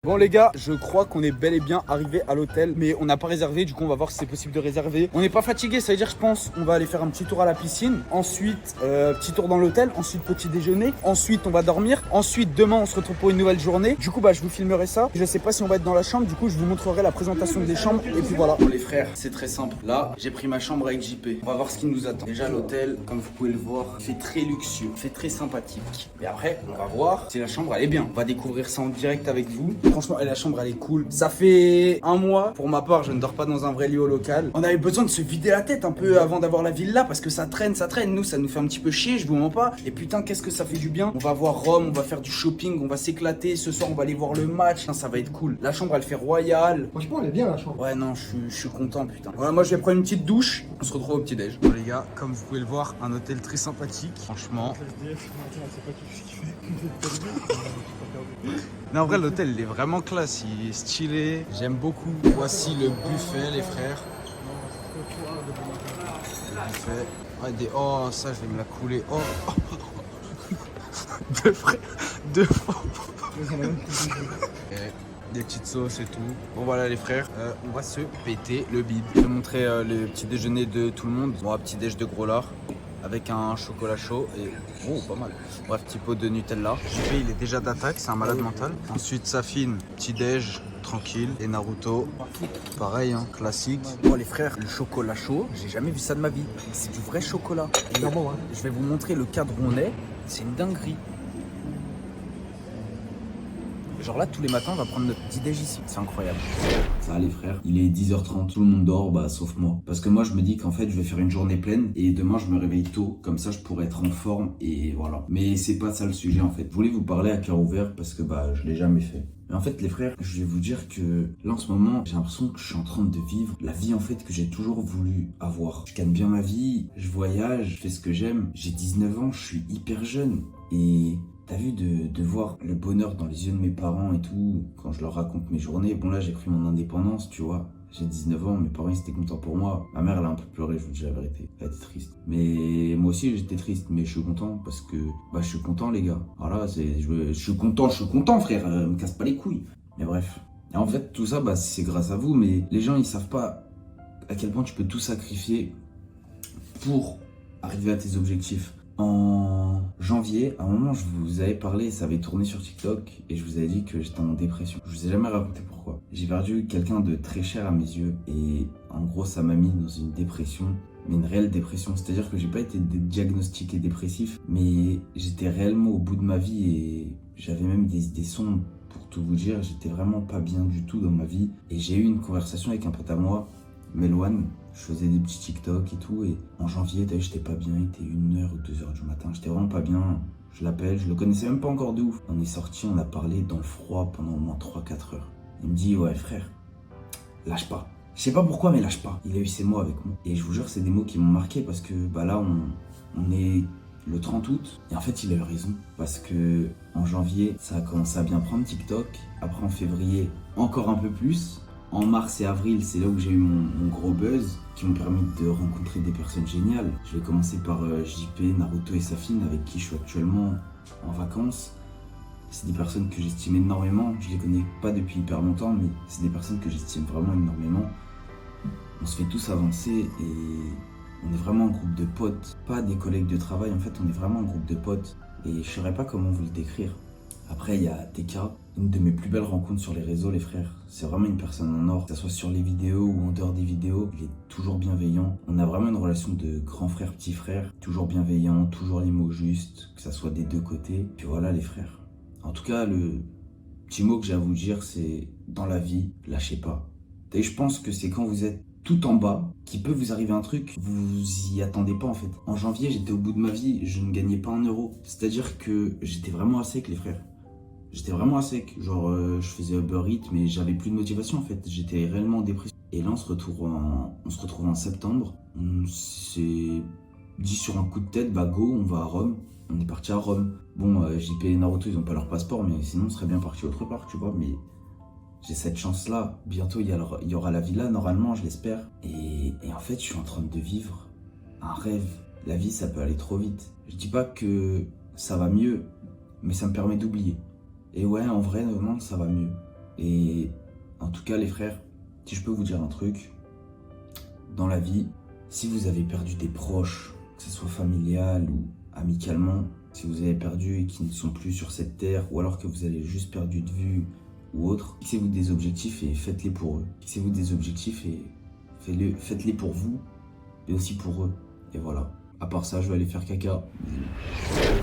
Bon les gars, je crois qu'on est bel et bien arrivé à l'hôtel, mais on n'a pas réservé, du coup on va voir si c'est possible de réserver. On n'est pas fatigué, ça veut dire je pense on va aller faire un petit tour à la piscine, ensuite petit tour dans l'hôtel, ensuite petit déjeuner, ensuite on va dormir, ensuite demain on se retrouve pour une nouvelle journée. Du coup je vous filmerai ça, je sais pas si on va être dans la chambre, du coup je vous montrerai la présentation des chambres et puis voilà. Bon les frères, c'est très simple, là j'ai pris ma chambre avec JP, on va voir ce qui nous attend. Déjà l'hôtel, comme vous pouvez le voir, fait très luxueux, fait très sympathique. Et après on va voir si la chambre elle est bien, on va découvrir ça en direct avec vous. Franchement, la chambre elle est cool. Ça fait un mois, pour ma part, je ne dors pas dans un vrai lit au local. On avait besoin de se vider la tête un peu avant d'avoir la villa parce que ça traîne. Nous, ça nous fait un petit peu chier, je vous mens pas. Et putain, qu'est-ce que ça fait du bien. On va voir Rome, on va faire du shopping, on va s'éclater. Ce soir, on va aller voir le match. Putain, ça va être cool. La chambre elle fait royale. Franchement, elle est bien la chambre. Ouais, non, je suis content, putain. Voilà, moi je vais prendre une petite douche. On se retrouve au petit-déj. Bon, les gars, comme vous pouvez le voir, un hôtel très sympathique. Franchement. Non, en vrai, l'hôtel il est vraiment classe, il est stylé, j'aime beaucoup. Voici le buffet, les frères. Le buffet. Ouais, oh, ça, je vais me la couler. Oh, deux frères, deux fois. Des petites sauces et tout. Bon, voilà, les frères, on va se péter le bide. Je vais montrer le petit déjeuner de tout le monde. Bon, un petit déj de gros lard. Avec un chocolat chaud et oh pas mal. Bref, petit pot de Nutella. JP il est déjà d'attaque, c'est un malade mental. Ensuite Safine, petit déj, tranquille. Et Naruto, pareil, hein, classique. Bon les frères, le chocolat chaud, j'ai jamais vu ça de ma vie. C'est du vrai chocolat. Et Bon, hein. je vais vous montrer le cadre où on est. C'est une dinguerie. Genre là, tous les matins, on va prendre notre petit déj ici. C'est incroyable. Ça va les frères, il est 10h30, tout le monde dort, sauf moi. Parce que moi je me dis qu'en fait je vais faire une journée pleine et demain je me réveille tôt, comme ça je pourrais être en forme et voilà. Mais c'est pas ça le sujet en fait. Je voulais vous parler à cœur ouvert parce que je l'ai jamais fait. Mais en fait les frères, je vais vous dire que là en ce moment j'ai l'impression que je suis en train de vivre la vie en fait que j'ai toujours voulu avoir. Je gagne bien ma vie, je voyage, je fais ce que j'aime. J'ai 19 ans, je suis hyper jeune et... T'as vu de voir le bonheur dans les yeux de mes parents et tout, quand je leur raconte mes journées. Bon là j'ai pris mon indépendance, tu vois. J'ai 19 ans, mes parents ils étaient contents pour moi. Ma mère elle a un peu pleuré, je vous dis la vérité. Elle était triste. Mais moi aussi j'étais triste, mais je suis content parce que je suis content les gars. Voilà, je suis content frère, me casse pas les couilles. Mais bref. Et en fait tout ça c'est grâce à vous, mais les gens ils savent pas à quel point tu peux tout sacrifier pour arriver à tes objectifs. En janvier, à un moment, je vous avais parlé, ça avait tourné sur TikTok et je vous avais dit que j'étais en dépression. Je vous ai jamais raconté pourquoi. J'ai perdu quelqu'un de très cher à mes yeux et en gros, ça m'a mis dans une dépression, mais une réelle dépression. C'est-à-dire que j'ai pas été diagnostiqué dépressif, mais j'étais réellement au bout de ma vie et j'avais même des idées sombres. Pour tout vous dire, j'étais vraiment pas bien du tout dans ma vie et j'ai eu une conversation avec un pote à moi, Melwan. Je faisais des petits TikTok et tout, et en janvier, t'as vu, j'étais pas bien, il était 1h ou 2h du matin, j'étais vraiment pas bien. Je l'appelle, je le connaissais même pas encore de ouf. On est sorti, on a parlé dans le froid pendant au moins 3-4 heures. Il me dit, ouais frère, lâche pas. Je sais pas pourquoi, mais lâche pas. Il a eu ces mots avec moi. Et je vous jure, c'est des mots qui m'ont marqué parce que là, on est le 30 août, et en fait, il a eu raison. Parce que en janvier, ça a commencé à bien prendre TikTok. Après, en février, encore un peu plus. En mars et avril, c'est là où j'ai eu mon gros buzz qui m'ont permis de rencontrer des personnes géniales. Je vais commencer par JP, Naruto et Safine avec qui je suis actuellement en vacances. C'est des personnes que j'estime énormément. Je les connais pas depuis hyper longtemps, mais c'est des personnes que j'estime vraiment énormément. On se fait tous avancer et on est vraiment un groupe de potes, pas des collègues de travail. En fait, on est vraiment un groupe de potes et je saurais pas comment vous le décrire. Après, il y a TK, une de mes plus belles rencontres sur les réseaux, les frères. C'est vraiment une personne en or, que ce soit sur les vidéos ou en dehors des vidéos. Il est toujours bienveillant. On a vraiment une relation de grand frère, petit frère. Toujours bienveillant, toujours les mots justes, que ça soit des deux côtés. Puis voilà, les frères. En tout cas, le petit mot que j'ai à vous dire, c'est dans la vie, lâchez pas. Et je pense que c'est quand vous êtes tout en bas qu'il peut vous arriver un truc, vous y attendez pas en fait. En janvier, j'étais au bout de ma vie, je ne gagnais pas 1€. C'est-à-dire que j'étais vraiment à sec, les frères. J'étais vraiment à sec, genre je faisais Uber Eats mais j'avais plus de motivation en fait, j'étais réellement en dépression. Et là on se retrouve en septembre, on s'est dit sur un coup de tête, go, on va à Rome, on est parti à Rome. Bon, JP et Naruto ils ont pas leur passeport mais sinon on serait bien parti autre part, tu vois, mais j'ai cette chance là, bientôt il y aura la villa normalement, je l'espère. Et en fait je suis en train de vivre un rêve, la vie ça peut aller trop vite. Je dis pas que ça va mieux, mais ça me permet d'oublier. Et ouais, en vrai, non, ça va mieux. Et en tout cas les frères, si je peux vous dire un truc, dans la vie, si vous avez perdu des proches, que ce soit familial ou amicalement, si vous avez perdu et qu'ils ne sont plus sur cette terre, ou alors que vous avez juste perdu de vue ou autre, fixez-vous des objectifs et faites-les pour eux. Fixez-vous des objectifs et faites-les pour vous, mais aussi pour eux. Et voilà. À part ça, je vais aller faire caca.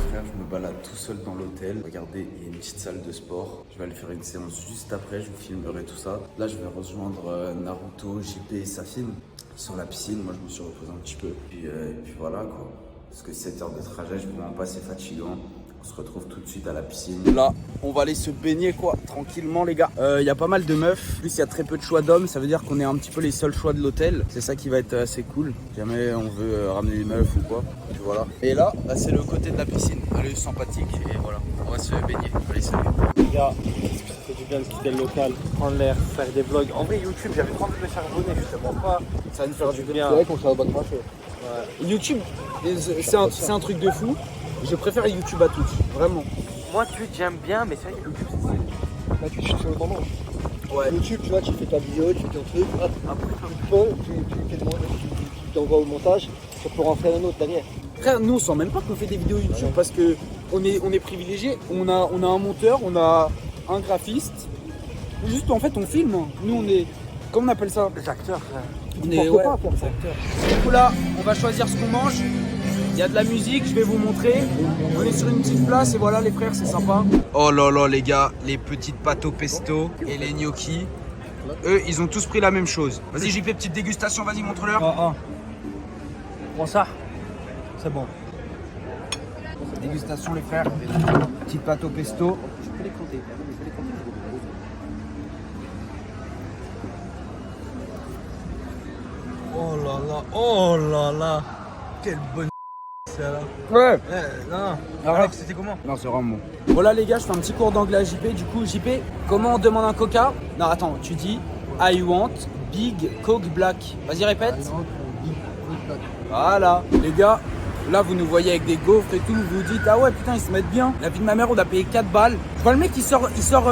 Frère, je me balade tout seul dans l'hôtel. Regardez, il y a une petite salle de sport. Je vais aller faire une séance juste après, je vous filmerai tout ça. Là, je vais rejoindre Naruto, JP et Safine sur la piscine. Moi, je me suis reposé un petit peu. Et puis voilà, quoi. Parce que 7 heures de trajet, je ne vraiment pas, c'est fatigant. On se retrouve tout de suite à la piscine. Là, on va aller se baigner quoi, tranquillement les gars. Il y a pas mal de meufs, en plus il y a très peu de choix d'hommes, ça veut dire qu'on est un petit peu les seuls choix de l'hôtel. C'est ça qui va être assez cool, jamais on veut ramener des meufs ou quoi. Et voilà. Et là, c'est le côté de la piscine, elle est sympathique et voilà, on va se baigner. Allez, salut. Les gars, ça fait du bien de quitter le local, prendre l'air, faire des vlogs. En vrai, YouTube, j'avais trop envie de me faire abonner, justement pas. Ça va nous faire du bien. C'est vrai qu'on s'en va cracher. YouTube, c'est un truc de fou. Je préfère YouTube à Twitch, vraiment. Moi, Twitch, j'aime bien, mais c'est vrai que YouTube, c'est. Là, Twitch, tu fais au moment. Ouais. YouTube, tu vois, tu fais ta vidéo, tu fais ton truc, hop, après tu t'envoies au montage, ça peut rentrer un autre derrière. Frère, nous on sent même pas qu'on fait des vidéos YouTube parce que on est privilégiés. On a un monteur, on a un graphiste. Juste en fait on filme. Nous on est. Comment on appelle ça? Les acteurs, frère. On est Pourquoi pas, les acteurs. Du coup là, on va choisir ce qu'on mange. Il y a de la musique, je vais vous montrer. On est sur une petite place et voilà les frères, c'est sympa. Oh là là les gars, les petites pâtes au pesto et les gnocchis. Eux, ils ont tous pris la même chose. Vas-y JP, petite dégustation, vas-y montre-leur. Prends ça. C'est bon. Dégustation les frères. Petite pâte au pesto. Je peux les compter. Oh là là. Quelle bonne celle-là. Ouais. Non. Alors, c'était comment? non, c'est vraiment bon. Voilà les gars, je fais un petit cours d'anglais à JP. Du coup, JP, comment on demande un coca? Non, attends, tu dis I want big Coke black. Vas-y, répète. Voilà. Les gars, là, vous nous voyez avec des gaufres et tout. Vous vous dites, ah ouais, putain, ils se mettent bien. La vie de ma mère, on a payé 4 balles. Je vois le mec, il sort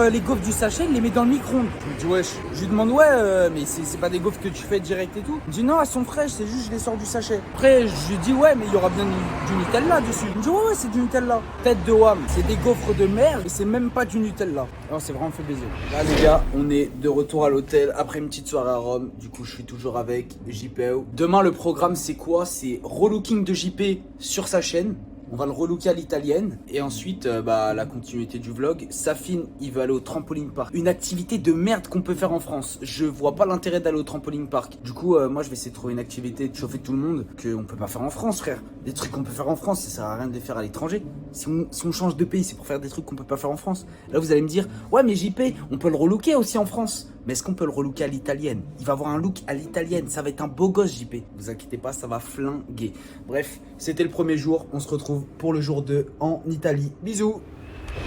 les gaufres du sachet, il les met dans le micro-ondes. Je me dis, wesh. Je lui demande, ouais, mais c'est pas des gaufres que tu fais direct et tout. Il me dit, non, elles sont fraîches, c'est juste, je les sors du sachet. Après, je lui dis, ouais, mais il y aura bien du Nutella dessus. Il me dit, ouais, c'est du Nutella. Tête de Wham, c'est des gaufres de merde et c'est même pas du Nutella. Alors, c'est vraiment fait baiser. Là, les gars, on est de retour à l'hôtel après une petite soirée à Rome. Du coup, je suis toujours avec JPO. Demain, le programme, c'est quoi? C'est relooking de JP sur sa chaîne. On va le relooker à l'italienne. Et ensuite, la continuité du vlog. Safine, il veut aller au trampoline park. Une activité de merde qu'on peut faire en France. Je vois pas l'intérêt d'aller au trampoline park. Du coup, moi, je vais essayer de trouver une activité de chauffer tout le monde qu'on peut pas faire en France, frère. Des trucs qu'on peut faire en France, ça sert à rien de les faire à l'étranger. Si on change de pays, c'est pour faire des trucs qu'on peut pas faire en France. Là, vous allez me dire, ouais, mais JP, on peut le relooker aussi en France. Mais est-ce qu'on peut le relooker à l'italienne? Il va avoir un look à l'italienne. Ça va être un beau gosse, JP. Vous inquiétez pas, ça va flinguer. Bref, c'était le premier jour. On se retrouve pour le jour 2 en Italie. Bisous.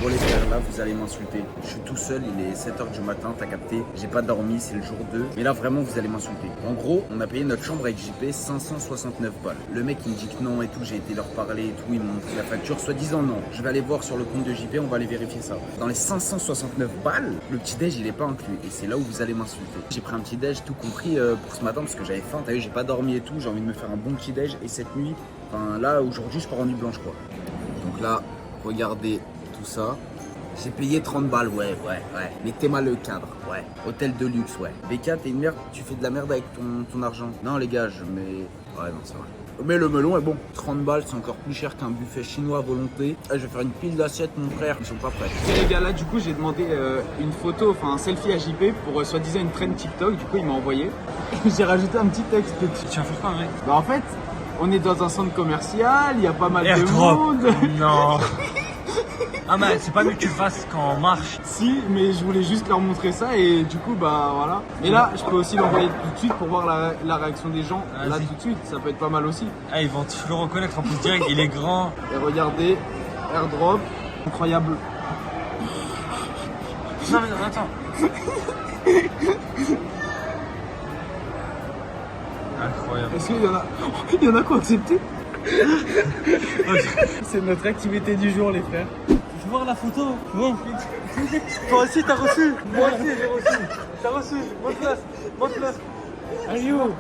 Bon les frères, là vous allez m'insulter. Je suis tout seul, il est 7h du matin, t'as capté. J'ai pas dormi, c'est le jour 2. Mais là vraiment vous allez m'insulter. En gros, on a payé notre chambre avec JP 569 balles. Le mec il me dit que non et tout, j'ai été leur parler et tout, ils m'ont montré la facture. Soi-disant non. Je vais aller voir sur le compte de JP, on va aller vérifier ça. Dans les 569 balles, le petit déj il est pas inclus. Et c'est là où vous allez m'insulter. J'ai pris un petit déj tout compris pour ce matin parce que j'avais faim. T'as vu, j'ai pas dormi et tout, j'ai envie de me faire un bon petit déj. Et cette nuit, enfin là aujourd'hui je pars en nuit blanche quoi. Donc là, regardez tout ça. J'ai payé 30 balles, ouais. Mettez-moi le cadre, ouais. Hôtel de luxe, ouais. BK, t'es une merde, tu fais de la merde avec ton argent. Non, les gars, je mets. Ouais, non, c'est vrai. Mais le melon est bon. 30 balles, c'est encore plus cher qu'un buffet chinois à volonté. Je vais faire une pile d'assiettes, mon frère. Ils sont pas prêts. Et les gars, là, du coup, j'ai demandé une photo, enfin un selfie à JP pour soi-disant une trend TikTok. Du coup, il m'a envoyé. Et j'ai rajouté un petit texte. Tu vas faire quoi, mec? Bah, en fait, on est dans un centre commercial, il y a pas mal de monde. Non. Ah mais c'est pas mieux que tu le fasses quand on marche. Si, mais je voulais juste leur montrer ça et du coup, bah voilà. Et là, je peux aussi l'envoyer tout de suite pour voir la réaction des gens. Vas-y. Là, tout de suite, ça peut être pas mal aussi. Ah, ils vont le reconnaître en plus direct, il est grand. Et regardez, airdrop, incroyable. Non mais non, attends. Incroyable. Est-ce qu'il y en a quoi accepté? C'est notre activité du jour, les frères. voir la photo. Bon. Toi aussi, t'as reçu. Moi aussi, j'ai reçu. T'as reçu. Montre-le. Are you?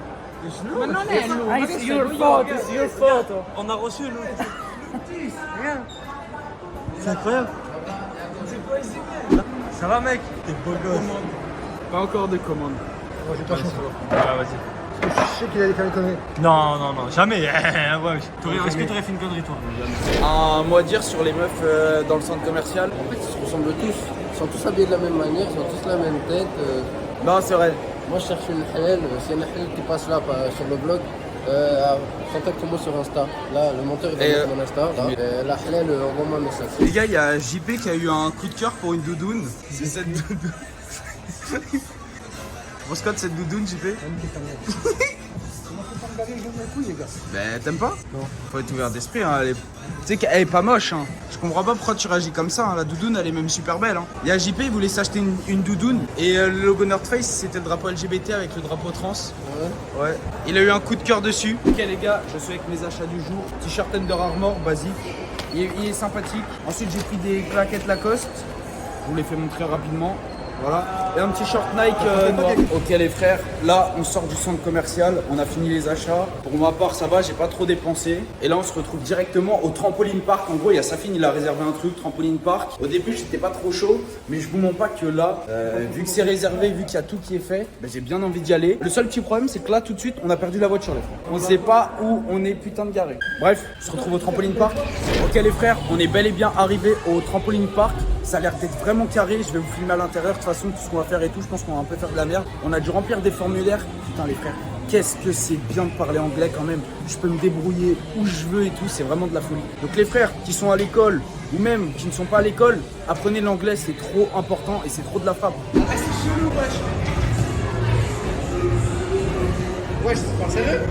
It's your fault, it's your fault. On a reçu, nous. C'est incroyable. Ça va, mec? T'es beau gosse. Pas encore de commande. Moi, j'ai pas chance. Ah, vas-y. Je sais qu'il allait faire une connerie. Non, jamais. Ouais. Est-ce que t'aurais fait une connerie, toi? Un mot à dire sur les meufs dans le centre commercial. En fait, ils se ressemblent tous. Ils sont tous habillés de la même manière, ils ont tous la même tête. Non, c'est vrai. Moi, je cherche une halal. S'il y a une halal qui passe là sur le blog, contacte-moi sur Insta. Là, le monteur il va mettre mon Insta. Là. La halal, envoie-moi un message. Les gars, il y a JP qui a eu un coup de cœur pour une doudoune. C'est cette doudoune. Grosse cote cette doudoune, JP? Ben t'aimes pas? Non. Faut être ouvert d'esprit, hein. Tu sais qu'elle est pas moche, hein. Je comprends pas pourquoi tu réagis comme ça, hein. La doudoune elle est même super belle, hein. Il y a JP, il voulait s'acheter une doudoune et le logo North Face c'était le drapeau LGBT avec le drapeau trans. Ouais. Il a eu un coup de cœur dessus. Ok les gars, je suis avec mes achats du jour. T-shirt Under Armour basique. Il est sympathique. Ensuite j'ai pris des claquettes Lacoste. Je vous les fais montrer rapidement. Voilà, et un petit short Nike noir. Ok les frères, là on sort du centre commercial, on a fini les achats. Pour ma part ça va, j'ai pas trop dépensé. Et là on se retrouve directement au trampoline park. En gros il y a Safine, il a réservé un truc, trampoline park. Au début j'étais pas trop chaud, mais je vous mens pas que là, vu que c'est réservé, vu qu'il y a tout qui est fait, ben, j'ai bien envie d'y aller. Le seul petit problème c'est que là tout de suite on a perdu la voiture les frères. On sait pas où on est putain de garé. Bref, on se retrouve au trampoline park. Ok les frères, on est bel et bien arrivé au trampoline park. Ça a l'air d'être vraiment carré, je vais vous filmer à l'intérieur. De toute façon, tout ce qu'on va faire et tout, je pense qu'on va un peu faire de la merde. On a dû remplir des formulaires. Putain les frères, qu'est-ce que c'est bien de parler anglais quand même. Je peux me débrouiller où je veux et tout, c'est vraiment de la folie. Donc les frères qui sont à l'école ou même qui ne sont pas à l'école, apprenez l'anglais, c'est trop important et c'est trop de la frappe. Ah, c'est chelou, wesh. Wesh, c'est pas sérieux?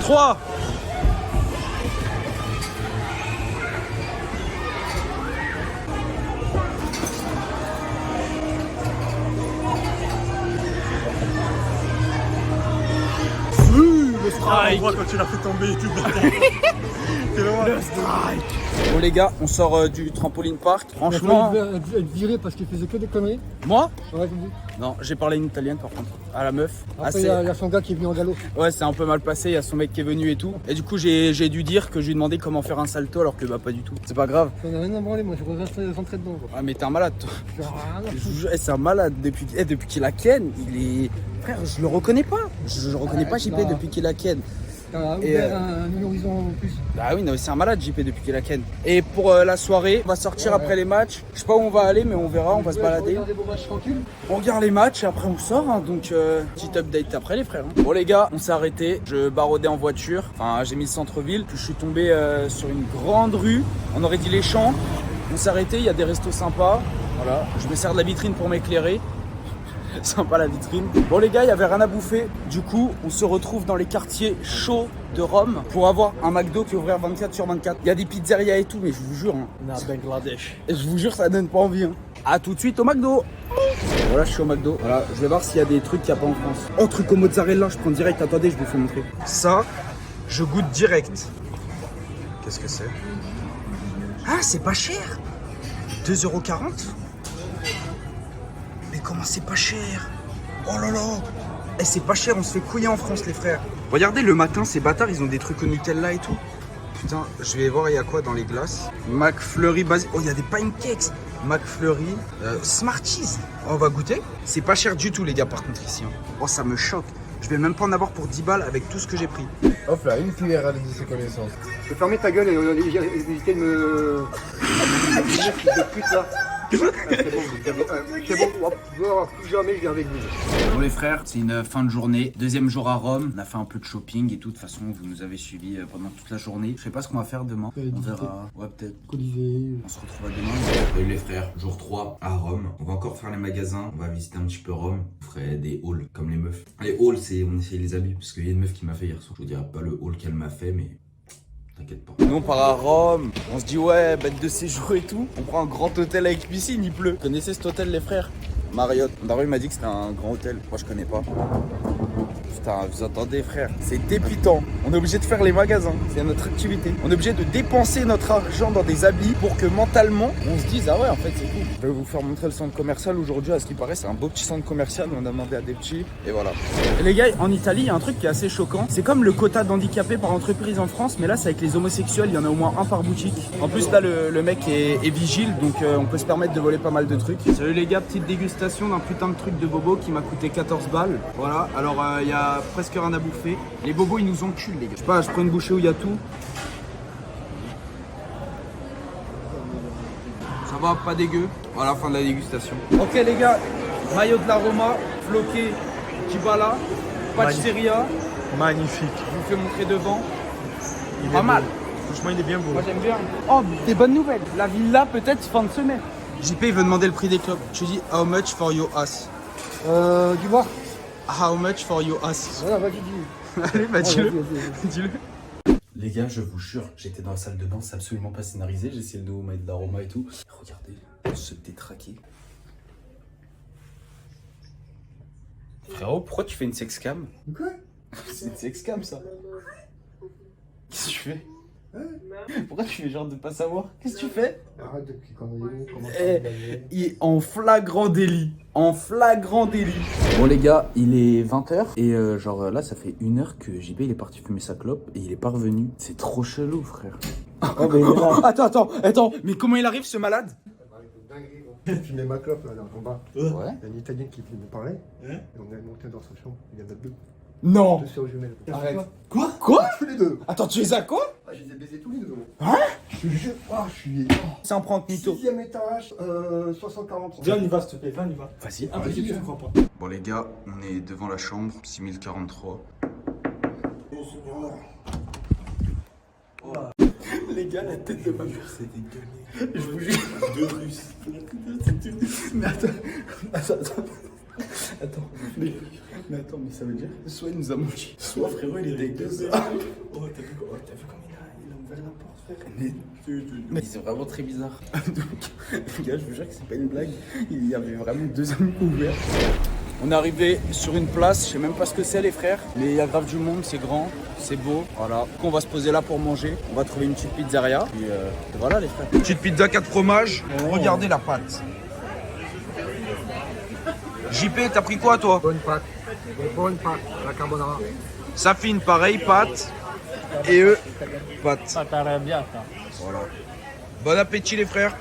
Trois. Ah, on voit quand tu l'as fait tomber et tout. Bon les gars, on sort du trampoline park. Franchement, être viré parce qu'il faisait que des conneries. moi Ouais, comme dit. non, j'ai parlé une italienne par contre à la meuf. Après, il y a son gars qui est venu en galop. Ouais, c'est un peu mal passé, il y a son mec qui est venu et tout. Et du coup, j'ai dû dire que je lui ai demandé comment faire un salto alors que bah pas du tout. C'est pas grave. On a rien à branler, moi je voudrais rentrer dedans. Quoi. Ah mais t'es un malade toi. J'ai rien à Je foutre. vous jure, c'est un malade depuis qu'il a Ken, il est... Frère, je le reconnais pas. Je reconnais pas JP non. depuis qu'il a Ken. T'as Et, ouvert un horizon en plus. Bah oui, non, mais c'est un malade JP depuis qu'il a Ken. Et pour la soirée, on va sortir après les matchs. Je sais pas où on va aller, mais on verra, on va se balader. Des beaux matchs tranquilles. On regarde les matchs et après on sort, hein, donc petit update après les frères. Hein. Bon les gars, on s'est arrêté, je baroudais en voiture, enfin j'ai mis le centre-ville, puis je suis tombé sur une grande rue, on aurait dit les champs. On s'est arrêté, il y a des restos sympas, voilà, je me sers de la vitrine pour m'éclairer. Sympa la vitrine. Bon les gars, il y avait rien à bouffer. Du coup, on se retrouve dans les quartiers chauds de Rome pour avoir un McDo qui est ouvert 24/24. Il y a des pizzerias et tout, mais je vous jure, hein, On est à Bangladesh. et je vous jure, ça donne pas envie. Hein. A tout de suite au McDo. Voilà, je suis au McDo. Voilà, je vais voir s'il y a des trucs qu'il n'y a pas en France. Oh, truc au mozzarella, je prends direct. Attendez, je vous fais montrer. Ça, je goûte direct. Qu'est-ce que c'est? Ah, c'est pas cher. 2,40 €. Mais comment c'est pas cher? Oh là là. Eh, c'est pas cher, on se fait couiller en France, les frères. Regardez, le matin, ces bâtards, ils ont des trucs au Nutella et tout. Putain, je vais voir, il y a quoi dans les glaces? McFlurry basique. Oh, il y a des pancakes. McFlurry. Smarties. Oh, on va goûter. C'est pas cher du tout, les gars, par contre, ici. Hein. Oh, ça me choque. Je vais même pas en avoir pour 10 balles avec tout ce que j'ai pris. Hop là, une cuillère à de ses connaissances. Je vais fermer ta gueule et éviter de me. de pute là. C'est bon, c'est bon, hop, plus jamais je viens avec vous. Bon les frères, c'est une fin de journée, deuxième jour à Rome, on a fait un peu de shopping et tout, de toute façon vous nous avez suivis pendant toute la journée. Je sais pas ce qu'on va faire demain, on verra, ouais peut-être. Colisée. On se retrouve à demain. Salut les frères, jour 3 à Rome. On va encore faire les magasins, on va visiter un petit peu Rome. On ferait des hauls comme les meufs. Les hauls, c'est on essaye les habits parce qu'il y a une meuf qui m'a fait hier soir. Je vous dirai pas le haul qu'elle m'a fait, mais t'inquiète pas. Nous on part à Rome, on se dit ouais, bête de séjour et tout. On prend un grand hôtel avec piscine, il pleut. Vous connaissez cet hôtel les frères? Marriott. Daru m'a dit que c'était un grand hôtel. Moi, je connais pas. Putain, vous entendez, frère? C'est dépitant. On est obligé de faire les magasins. C'est notre activité. On est obligé de dépenser notre argent dans des habits pour que mentalement, on se dise, ah ouais, en fait, c'est cool. Je vais vous faire montrer le centre commercial aujourd'hui. À ce qui paraît, c'est un beau petit centre commercial. On a demandé à des petits. Et voilà. Et les gars, en Italie, il y a un truc qui est assez choquant. C'est comme le quota d'handicapés par entreprise en France, mais là, c'est avec les homosexuels. Il y en a au moins un par boutique. En plus, là, le mec est vigile, donc on peut se permettre de voler pas mal de trucs. Salut les gars, petite dégustation d'un putain de truc de bobo qui m'a coûté 14 balles. Voilà, alors il y a presque rien à bouffer. Les bobos, ils nous enculent, les gars. Je sais pas, je prends une bouchée où il y a tout. Ça va, pas dégueu. Voilà, fin de la dégustation. Ok les gars, maillot de la Roma, floqué, Kibala, pâtisseria. Magnifique. Je vous fais montrer devant. Il est Pas mal. beau. Franchement, il est bien beau. Moi j'aime bien. Oh, des bonnes nouvelles. La villa peut-être fin de semaine. JP il veut demander le prix des clopes. Tu dis how much for your ass? Dis-moi. How much for your ass? Voilà, vas-y, dis. Allez, bah dis-le. Dis-le. Les gars, je vous jure, j'étais dans la salle de bain, c'est absolument pas scénarisé. J'ai essayé de mettre de l'aroma et tout. Regardez, ce détraqué. Frérot, pourquoi tu fais une sexcam? Quoi? C'est une sexcam ça. Qu'est-ce que tu fais? Pourquoi tu fais genre de pas savoir? Qu'est-ce que tu fais? Arrête de cliquer en ligne, comment Il est en flagrant délit. En flagrant délit. Bon les gars, il est 20h et genre là ça fait 1 heure que JB il est parti fumer sa clope et il est pas revenu. C'est trop chelou frère. Attends, mais comment il arrive ce malade? Tu mets ma clope là en bas. Ouais. Il y a une italienne qui me parlait. Et on est monté dans sa chambre. Il y en a deux. Non. Deux sœurs jumelles. Arrête. Quoi? Tous les deux. Attends, tu les as quoi? Ah, je les ai baisés tous les deux. Hein? Je te jure. Ah, je suis. C'est un prank mytho. 6e étage, 643. Viens, on y va, s'il te plaît. Viens, on y va. Vas-y. Impossible, je ne crois pas. Bon les gars, on est devant la chambre, 6043. Les gars, la tête de ma mère, c'est dégueulasse. Je vous jure. Deux Russes. Mais attends. Mais attends, mais ça veut dire soit il nous a menti, soit frérot il était avec deux heures. Oh, t'as vu comment il a ouvert la porte, frère. Mais c'est vraiment très bizarre. Donc, les gars, je vous jure que c'est pas une blague. Il y avait vraiment deux hommes ouverts. On est arrivé sur une place, je sais même pas ce que c'est les frères, mais il y a grave du monde, c'est grand, c'est beau, voilà. Donc on va se poser là pour manger, on va trouver une petite pizzeria, puis voilà les frères. Petite pizza 4 fromages, regardez la pâte. JP, t'as pris quoi toi? Bonne pâte. Bonne pâte. La carbonara. Safine, pareil, pâte. Et eux, pâte. Ça paraît bien, ça. Voilà. Bon appétit les frères.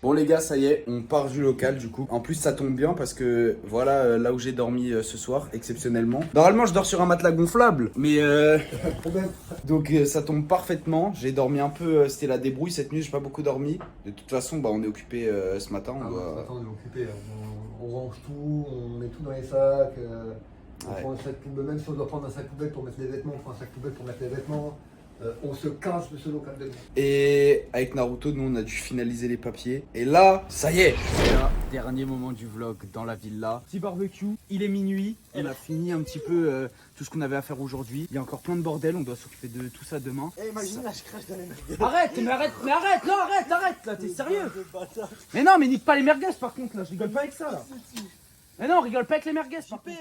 Bon les gars, ça y est, on part du local du coup. En plus ça tombe bien parce que voilà là où j'ai dormi ce soir, exceptionnellement. Normalement je dors sur un matelas gonflable, mais Pas de problème. donc ça tombe parfaitement. J'ai dormi un peu, c'était la débrouille cette nuit, j'ai pas beaucoup dormi. De toute façon bah on est occupé ce matin. On doit... Attends, on est occupé. On range tout, on met tout dans les sacs. On Ouais. prend un sac poubelle, même si on doit prendre un sac poubelle pour mettre les vêtements, on prend un sac poubelle pour mettre les vêtements. On se casse de ce local de nuit. Et avec Naruto, nous on a dû finaliser les papiers. Et là, ça y est. Et là, dernier moment du vlog dans la villa. Petit barbecue, il est minuit. On a fini un petit peu tout ce qu'on avait à faire aujourd'hui. Il y a encore plein de bordel, on doit s'occuper de tout ça demain. Imagine là, je crache dans les merguez. Arrête, non, arrête, là, t'es sérieux? Mais non, mais nique pas les merguez par contre, là, je rigole pas avec ça, là. Mais non, on rigole pas avec les merguez, par contre.